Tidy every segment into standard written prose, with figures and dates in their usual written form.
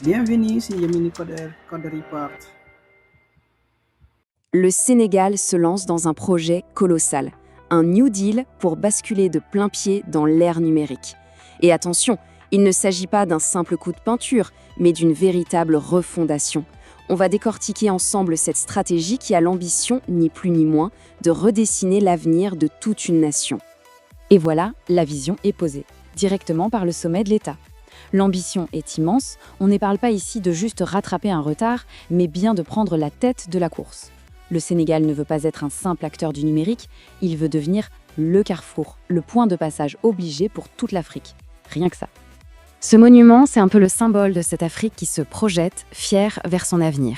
Bienvenue sur Yamini Code Report. Le Sénégal se lance dans un projet colossal, un New Deal pour basculer de plein pied dans l'ère numérique. Et attention, il ne s'agit pas d'un simple coup de peinture, mais d'une véritable refondation. On va décortiquer ensemble cette stratégie qui a l'ambition, ni plus ni moins, de redessiner l'avenir de toute une nation. Et voilà, la vision est posée, directement par le sommet de l'État. L'ambition est immense, on ne parle pas ici de juste rattraper un retard, mais bien de prendre la tête de la course. Le Sénégal ne veut pas être un simple acteur du numérique, il veut devenir le carrefour, le point de passage obligé pour toute l'Afrique. Rien que ça. Ce monument, c'est un peu le symbole de cette Afrique qui se projette, fière, vers son avenir.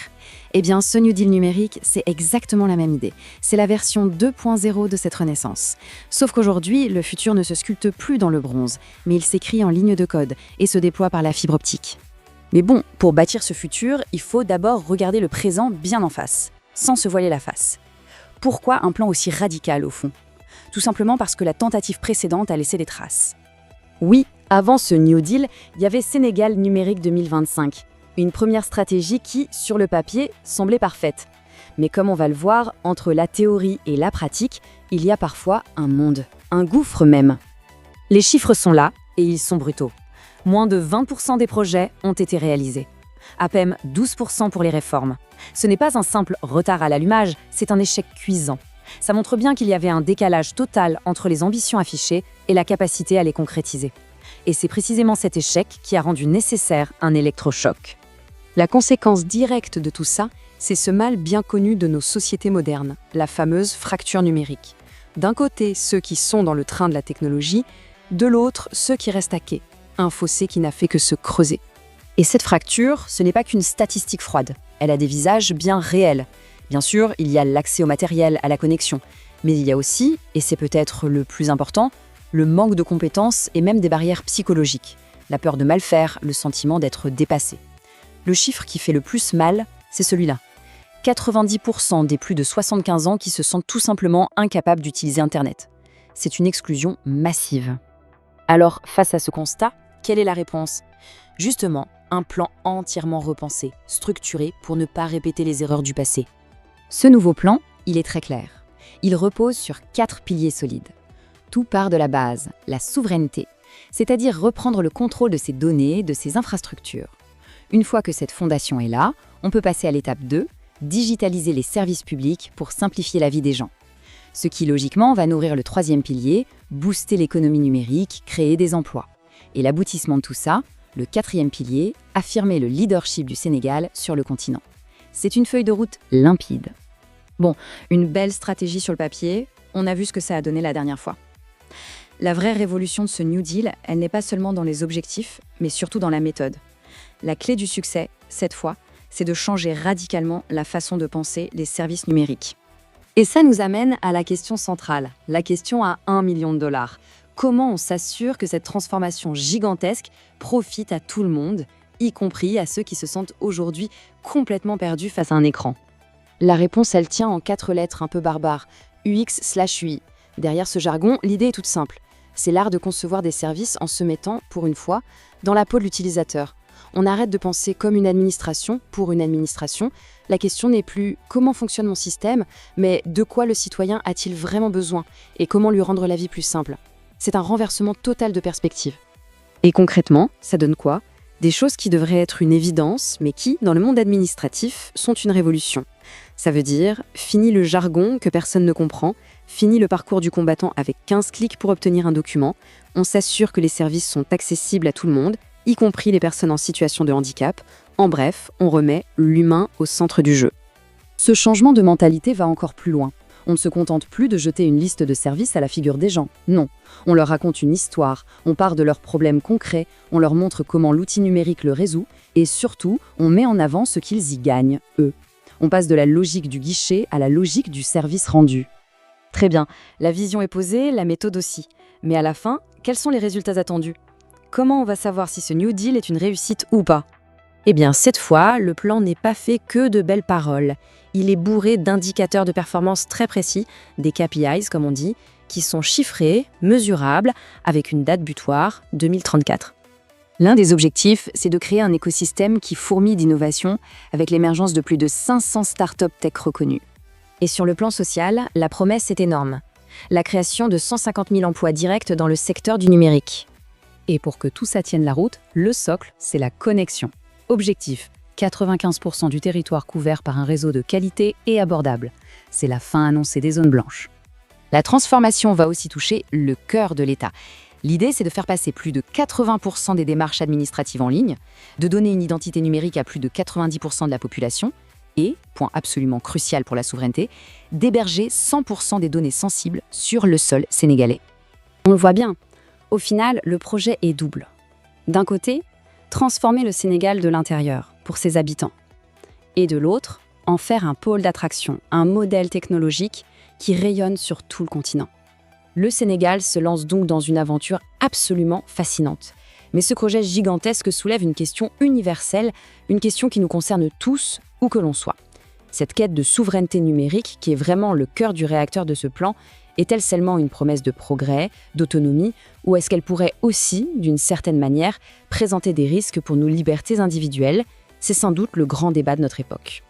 Eh bien, ce New Deal numérique, c'est exactement la même idée. C'est la version 2.0 de cette renaissance. Sauf qu'aujourd'hui, le futur ne se sculpte plus dans le bronze, mais il s'écrit en ligne de code et se déploie par la fibre optique. Mais bon, pour bâtir ce futur, il faut d'abord regarder le présent bien en face, sans se voiler la face. Pourquoi un plan aussi radical au fond ? Tout simplement parce que la tentative précédente a laissé des traces. Oui, avant ce New Deal, il y avait Sénégal numérique 2025, une première stratégie qui, sur le papier, semblait parfaite. Mais comme on va le voir, entre la théorie et la pratique, il y a parfois un monde, un gouffre même. Les chiffres sont là, et ils sont brutaux. Moins de 20% des projets ont été réalisés. À peine 12% pour les réformes. Ce n'est pas un simple retard à l'allumage, c'est un échec cuisant. Ça montre bien qu'il y avait un décalage total entre les ambitions affichées et la capacité à les concrétiser. Et c'est précisément cet échec qui a rendu nécessaire un électrochoc. La conséquence directe de tout ça, c'est ce mal bien connu de nos sociétés modernes, la fameuse fracture numérique. D'un côté, ceux qui sont dans le train de la technologie, de l'autre, ceux qui restent à quai. Un fossé qui n'a fait que se creuser. Et cette fracture, ce n'est pas qu'une statistique froide. Elle a des visages bien réels. Bien sûr, il y a l'accès au matériel, à la connexion. Mais il y a aussi, et c'est peut-être le plus important, le manque de compétences et même des barrières psychologiques. La peur de mal faire, le sentiment d'être dépassé. Le chiffre qui fait le plus mal, c'est celui-là. 90% des plus de 75 ans qui se sentent tout simplement incapables d'utiliser Internet. C'est une exclusion massive. Alors, face à ce constat, quelle est la réponse ? Justement, un plan entièrement repensé, structuré pour ne pas répéter les erreurs du passé. Ce nouveau plan, il est très clair. Il repose sur 4 piliers solides. Tout part de la base, la souveraineté, c'est-à-dire reprendre le contrôle de ses données, de ses infrastructures. Une fois que cette fondation est là, on peut passer à l'étape 2, digitaliser les services publics pour simplifier la vie des gens. Ce qui, logiquement, va nourrir le 3e pilier, booster l'économie numérique, créer des emplois. Et l'aboutissement de tout ça, le 4e pilier, affirmer le leadership du Sénégal sur le continent. C'est une feuille de route limpide. Bon, une belle stratégie sur le papier, on a vu ce que ça a donné la dernière fois. La vraie révolution de ce New Deal, elle n'est pas seulement dans les objectifs, mais surtout dans la méthode. La clé du succès, cette fois, c'est de changer radicalement la façon de penser les services numériques. Et ça nous amène à la question centrale, la question à 1 million de dollars. Comment on s'assure que cette transformation gigantesque profite à tout le monde, y compris à ceux qui se sentent aujourd'hui complètement perdus face à un écran ? La réponse, elle tient en 4 lettres un peu barbares, UX/UI. Derrière ce jargon, l'idée est toute simple. C'est l'art de concevoir des services en se mettant, pour une fois, dans la peau de l'utilisateur. On arrête de penser comme une administration pour une administration. La question n'est plus comment fonctionne mon système, mais de quoi le citoyen a-t-il vraiment besoin et comment lui rendre la vie plus simple. C'est un renversement total de perspective. Et concrètement, ça donne quoi ? Des choses qui devraient être une évidence, mais qui, dans le monde administratif, sont une révolution. Ça veut dire, fini le jargon que personne ne comprend, fini le parcours du combattant avec 15 clics pour obtenir un document, on s'assure que les services sont accessibles à tout le monde, y compris les personnes en situation de handicap. En bref, on remet l'humain au centre du jeu. Ce changement de mentalité va encore plus loin. On ne se contente plus de jeter une liste de services à la figure des gens. Non, on leur raconte une histoire, on part de leurs problèmes concrets, on leur montre comment l'outil numérique le résout, et surtout, on met en avant ce qu'ils y gagnent, eux. On passe de la logique du guichet à la logique du service rendu. Très bien, la vision est posée, la méthode aussi. Mais à la fin, quels sont les résultats attendus ? Comment on va savoir si ce New Deal est une réussite ou pas ? Eh bien, cette fois, le plan n'est pas fait que de belles paroles. Il est bourré d'indicateurs de performance très précis, des KPIs comme on dit, qui sont chiffrés, mesurables, avec une date butoir, 2034. L'un des objectifs, c'est de créer un écosystème qui fourmille d'innovation avec l'émergence de plus de 500 startups tech reconnues. Et sur le plan social, la promesse est énorme. La création de 150 000 emplois directs dans le secteur du numérique. Et pour que tout ça tienne la route, le socle, c'est la connexion. Objectif, 95% du territoire couvert par un réseau de qualité et abordable. C'est la fin annoncée des zones blanches. La transformation va aussi toucher le cœur de l'État. L'idée, c'est de faire passer plus de 80% des démarches administratives en ligne, de donner une identité numérique à plus de 90% de la population et, point absolument crucial pour la souveraineté, d'héberger 100% des données sensibles sur le sol sénégalais. On le voit bien, au final, le projet est double. D'un côté, transformer le Sénégal de l'intérieur pour ses habitants. Et de l'autre, en faire un pôle d'attraction, un modèle technologique qui rayonne sur tout le continent. Le Sénégal se lance donc dans une aventure absolument fascinante. Mais ce projet gigantesque soulève une question universelle, une question qui nous concerne tous, où que l'on soit. Cette quête de souveraineté numérique, qui est vraiment le cœur du réacteur de ce plan, est-elle seulement une promesse de progrès, d'autonomie, ou est-ce qu'elle pourrait aussi, d'une certaine manière, présenter des risques pour nos libertés individuelles? C'est sans doute le grand débat de notre époque.